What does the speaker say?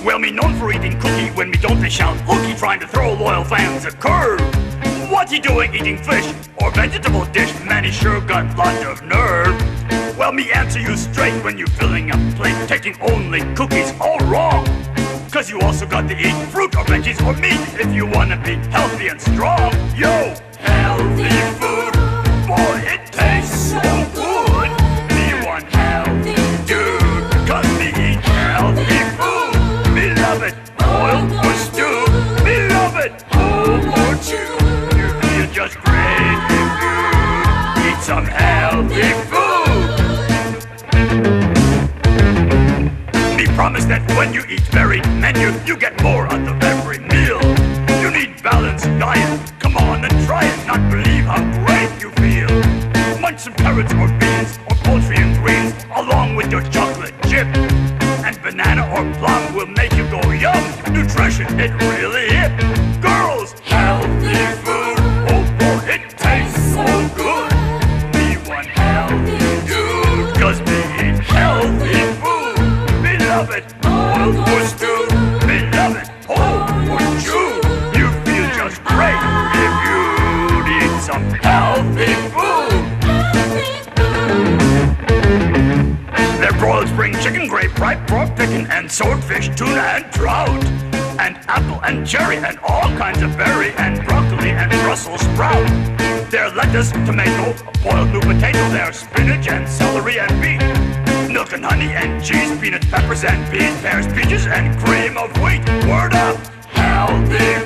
Well, me known for eating cookie, when me don't they shout hooky, trying to throw loyal fans a curve. What's he doing eating fish or vegetable dish? Man, he sure got lots of nerve. Well, me answer you straight when you filling a plate, taking only cookies, all wrong. Cause you also got to eat fruit or veggies or meat if you wanna be healthy and strong. Yo, healthy food, boy, it tastes so good. Me one healthy dude, cause me eat healthy food. Me love it, boiled or stew. Me love it, whole or chew. You feel just great if you eat some healthy food. Promise that when you eat varied menu, you get more out of every meal. You need balanced diet, come on and try it, not believe how great you feel. Munch some carrots or beans, or poultry and greens, along with your chocolate chip. And banana or plum will make you go yum. Nutrition, it really hip. Girls, healthy food, oh boy, it tastes so good. Be one healthy dude, cause we eat healthy food. Love it, boiled or stew. Me love it, whole or chew. You feel just great if you eat some healthy food. They're broiled spring chicken, grape, ripe pork, chicken, and swordfish, tuna and trout, and apple and cherry, and all kinds of berry, and broccoli and Brussels sprout. They're lettuce, tomato, boiled new potato. They're spinach and celery and beet. Milk and honey and cheese, peanuts, peppers and peas, pears, peaches, and cream of wheat. Word up, healthy